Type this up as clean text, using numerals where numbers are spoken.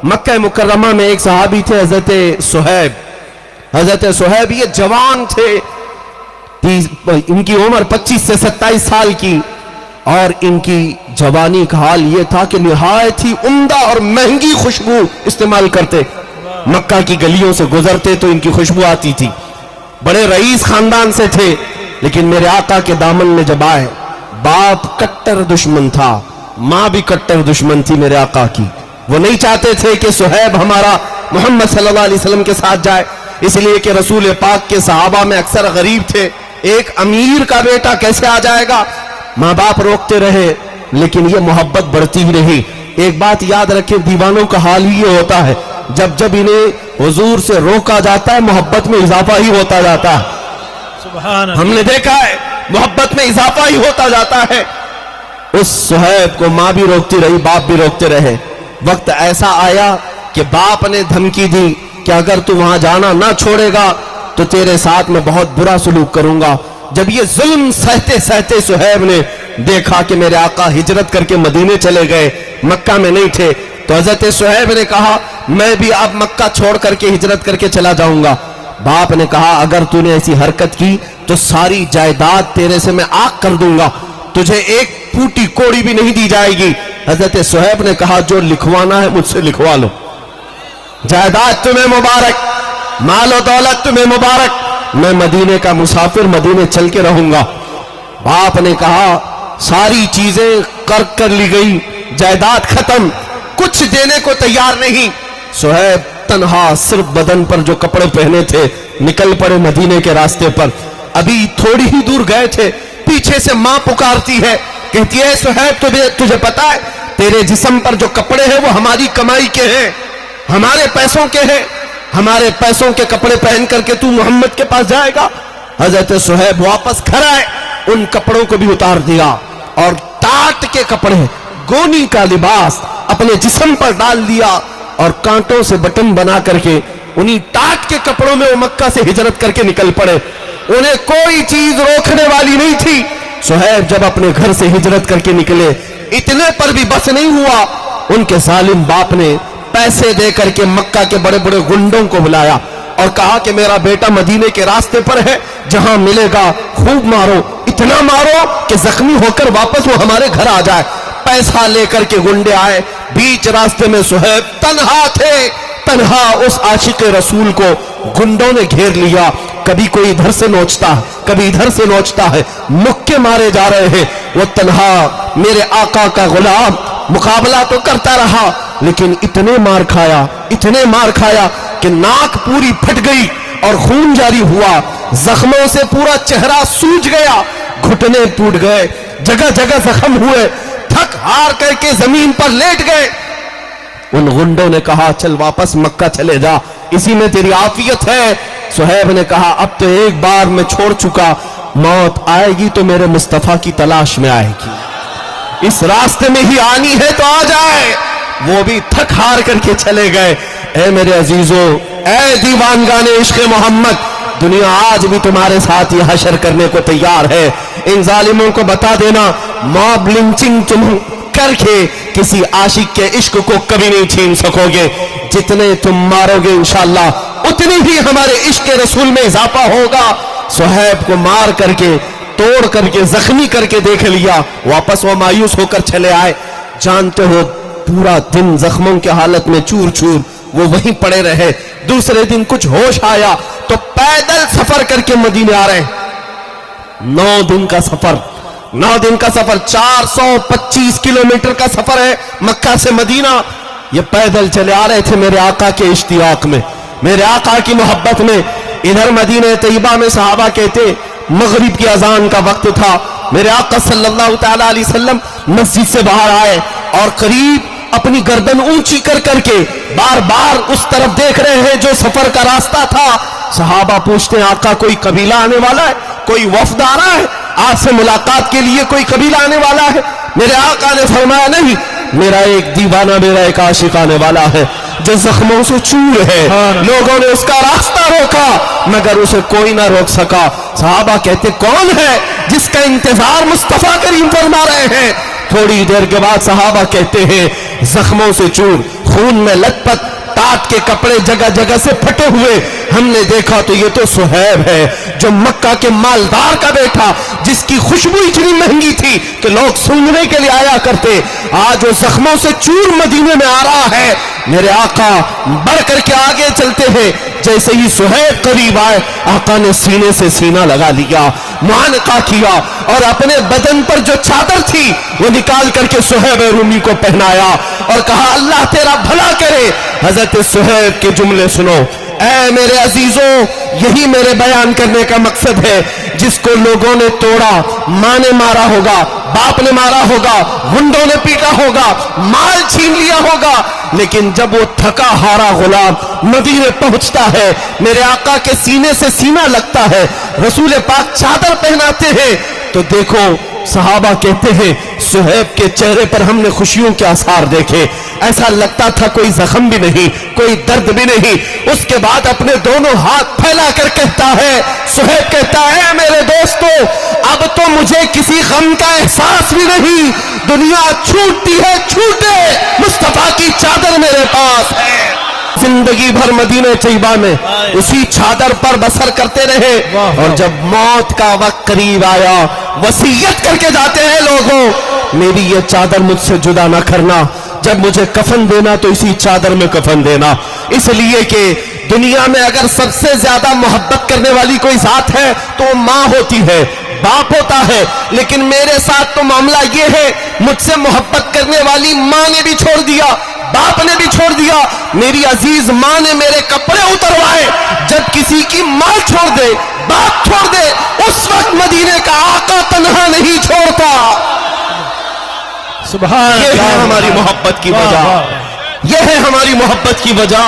مکہ مکرمہ میں ایک صحابی تھے حضرت صہیب. حضرت صہیب یہ جوان تھے، ان کی عمر 25 سے 27 سال کی، اور ان کی جوانی کا حال یہ تھا کہ نہایت ہی عمدہ اور مہنگی خوشبو استعمال کرتے. مکہ کی گلیوں سے گزرتے تو ان کی خوشبو آتی تھی. بڑے رئیس خاندان سے تھے، لیکن میرے آقا کے دامن میں جب آئے، باپ کٹر دشمن تھا، ماں بھی کٹر دشمن تھی میرے آقا کی. وہ نہیں چاہتے تھے کہ صہیب ہمارا محمد صلی اللہ علیہ وسلم کے ساتھ جائے، اس لیے کہ رسول پاک کے صحابہ میں اکثر غریب تھے. ایک امیر کا بیٹا کیسے آ جائے گا؟ ماں باپ روکتے رہے، لیکن یہ محبت بڑھتی ہی رہی. ایک بات یاد رکھیں، دیوانوں کا حال ہی یہ ہوتا ہے، جب جب انہیں حضور سے روکا جاتا ہے محبت میں اضافہ ہی ہوتا جاتا ہے. سبحان اللہ. ہم نے دیکھا ہے محبت میں اضافہ ہی ہوتا جاتا ہے. اس صہیب کو ماں بھی روکتی رہی، باپ بھی روکتے رہے. وقت ایسا آیا کہ باپ نے دھمکی دی کہ اگر تو وہاں جانا نہ چھوڑے گا تو تیرے ساتھ میں بہت برا سلوک کروں گا. جب یہ ظلم سہتے سہتے صہیب نے دیکھا کہ میرے آقا ہجرت کر کے مدینے چلے گئے، مکہ میں نہیں تھے، تو حضرت صہیب نے کہا میں بھی اب مکہ چھوڑ کر کے ہجرت کر کے چلا جاؤں گا. باپ نے کہا اگر تو نے ایسی حرکت کی تو ساری جائیداد تیرے سے میں آگ کر دوں گا، تجھے ایک پھوٹی کوڑی بھی نہیں دی جائے گی. حضرت صہیب نے کہا جو لکھوانا ہے مجھ سے لکھوا لو، جائیداد تمہیں مبارک، مال و دولت تمہیں مبارک، میں مدینے کا مسافر مدینے چل کے رہوں گا. باپ نے کہا ساری چیزیں کر لی گئی، جائیداد ختم، کچھ دینے کو تیار نہیں. صہیب تنہا صرف بدن پر جو کپڑے پہنے تھے نکل پڑے مدینے کے راستے پر. ابھی تھوڑی ہی دور گئے تھے، پیچھے سے ماں پکارتی ہے، کہتی ہے صہیب تجھے پتا ہے تیرے جسم پر جو کپڑے ہیں وہ ہماری کمائی کے ہیں، ہمارے پیسوں کے ہیں، ہمارے پیسوں کے کپڑے پہن کر کے تو محمد کے پاس جائے گا. حضرت صہیب واپس گھر آئے، ان کپڑوں کو بھی اتار دیا اور ٹاٹ کے کپڑے، گونی کا لباس اپنے جسم پر ڈال دیا اور کانٹوں سے بٹن بنا کر کے انہی ٹاٹ کے کپڑوں میں وہ مکہ سے ہجرت کر کے نکل پڑے. انہیں کوئی چیز روکنے والی نہیں تھی. صہیب جب اپنے گھر سے ہجرت کر کے نکلے، اتنے پر بھی بس نہیں ہوا، ان کے ظالم باپ نے پیسے دے کر کے مکہ کے بڑے بڑے گنڈوں کو بلایا اور کہا کہ میرا بیٹا مدینے کے راستے پر ہے، جہاں ملے گا خوب مارو، اتنا مارو کہ زخمی ہو کر واپس وہ ہمارے گھر آ جائے. پیسہ لے کر کے گنڈے آئے، بیچ راستے میں صہیب تنہا تھے، تنہا اس عاشق رسول کو گنڈوں نے گھیر لیا. کبھی کوئی ادھر سے نوچتا ہے، کبھی ادھر سے نوچتا ہے، مکے مارے جا رہے ہیں. وہ تنہا میرے آقا کا غلام مقابلہ تو کرتا رہا، لیکن اتنے مار کھایا کہ ناک پوری پھٹ گئی اور خون جاری ہوا، زخموں سے پورا چہرہ سوج گیا، گھٹنے ٹوٹ گئے، جگہ جگہ زخم ہوئے، تھک ہار کر کے زمین پر لیٹ گئے. ان گنڈوں نے کہا چل واپس مکہ چلے جا، اسی میں تیری عافیت ہے. صہیب نے کہا اب تو ایک بار میں چھوڑ چکا، موت آئے گی تو میرے مصطفیٰ کی تلاش میں آئے گی، اس راستے میں ہی آنی ہے تو آ جائے. وہ بھی تھک ہار کر کے چلے گئے. اے میرے عزیزو، اے دیوانگان عشق محمد، دنیا آج بھی تمہارے ساتھ یہ حشر کرنے کو تیار ہے. ان ظالموں کو بتا دینا موب لنچنگ تم کر کے کسی عاشق کے عشق کو کبھی نہیں چھین سکو گے. جتنے تم مارو گے انشاءاللہ اتنی ہی ہمارے عشق رسول میں اضافہ ہوگا. صہیب کو مار کر کے، توڑ کر کے، زخمی کر کے دیکھ لیا، واپس وہ مایوس ہو کر چلے آئے. جانتے ہو پورا دن زخموں کے حالت میں چور چور وہ وہیں پڑے رہے. دوسرے دن کچھ ہوش آیا تو پیدل سفر کر کے مدینے آ رہے ہیں. 9 دن کا سفر، 425 کلومیٹر کا سفر ہے مکہ سے مدینہ. یہ پیدل چلے آ رہے تھے میرے آقا کے اشتیاق میں، میرے آقا کی محبت میں. ادھر مدینہ طیبہ میں صحابہ کہتے مغرب کی اذان کا وقت تھا. میرے آقا صلی اللہ تعالی علیہ وسلم مسجد سے باہر آئے اور قریب اپنی گردن اونچی کر کر کے بار بار اس طرف دیکھ رہے ہیں جو سفر کا راستہ تھا. صحابہ پوچھتے ہیں آقا کوئی قبیلہ آنے والا ہے، کوئی وفد آ رہا ہے، آپ سے ملاقات کے لیے کوئی قبیلہ آنے والا ہے؟ میرے آقا نے فرمایا نہیں، میرا ایک دیوانہ، میرا ایک عاشق آنے والا ہے جو زخموں سے چور ہے. لوگوں نے اس کا راستہ روکا مگر اسے کوئی نہ روک سکا. صحابہ کہتے کون ہے جس کا انتظار مصطفیٰ کریم فرما رہے ہیں؟ تھوڑی دیر کے بعد صحابہ کہتے ہیں زخموں سے چور، خون میں لت-پت، ٹاٹ کے کپڑے جگہ جگہ سے پھٹے ہوئے. ہم نے دیکھا تو یہ تو صہیب ہے جو مکہ کے مالدار کا بیٹا، جس کی خوشبو اتنی مہنگی تھی کہ لوگ سونگھنے کے لیے آیا کرتے. آج وہ زخموں سے چور مدینے میں آ رہا ہے. میرے آقا بڑھ کر کے آگے چلتے ہیں. جیسے ہی صہیب قریب آئے، آقا نے سینے سے سینہ لگا لیا، معانقہ کیا، اور اپنے بدن پر جو چادر تھی وہ نکال کر کے صہیب رومی کو پہنایا اور کہا اللہ تیرا بھلا کرے. حضرت صہیب کے جملے سنو. اے میرے عزیزوں، یہی میرے بیان کرنے کا مقصد ہے. جس کو لوگوں نے توڑا، ماں نے مارا ہوگا، باپ نے مارا ہوگا، گنڈوں نے پیٹا ہوگا، مال چھین لیا ہوگا، لیکن جب وہ تھکا ہارا غلام مدینے پہنچتا ہے، میرے آقا کے سینے سے سینہ لگتا ہے، رسول پاک چادر پہناتے ہیں، تو دیکھو صحابہ کہتے ہیں صہیب کے چہرے پر ہم نے خوشیوں کے آثار دیکھے. ایسا لگتا تھا کوئی زخم بھی نہیں، کوئی درد بھی نہیں. اس کے بعد اپنے دونوں ہاتھ پھیلا کر کہتا ہے، صہیب کہتا ہے میرے دوستو اب تو مجھے کسی غم کا احساس بھی نہیں. دنیا چھوٹتی ہے چھوٹے، مصطفیٰ کی چادر میرے پاس ہے. زندگی بھر مدینہ طیبہ میں اسی چادر پر بسر کرتے رہے. اور جب موت کا وقت قریب آیا، وصیت کر کے جاتے ہیں لوگوں میری یہ چادر مجھ سے جدا نہ کرنا، جب مجھے کفن دینا تو اسی چادر میں کفن دینا. اس لیے کہ دنیا میں اگر سب سے زیادہ محبت کرنے والی کوئی ذات ہے تو وہ ماں ہوتی ہے، باپ ہوتا ہے. لیکن میرے ساتھ تو معاملہ یہ ہے، مجھ سے محبت کرنے والی ماں نے بھی چھوڑ دیا، باپ نے بھی چھوڑ دیا. میری عزیز ماں نے میرے کپڑے اتروائے. جب کسی کی ماں چھوڑ دے، باپ چھوڑ دے، اس وقت مدینے کا آقا تنہا نہیں چھوڑتا. سبحان یہ ہے ہماری محبت کی وجہ، یہ ہے ہماری محبت کی وجہ.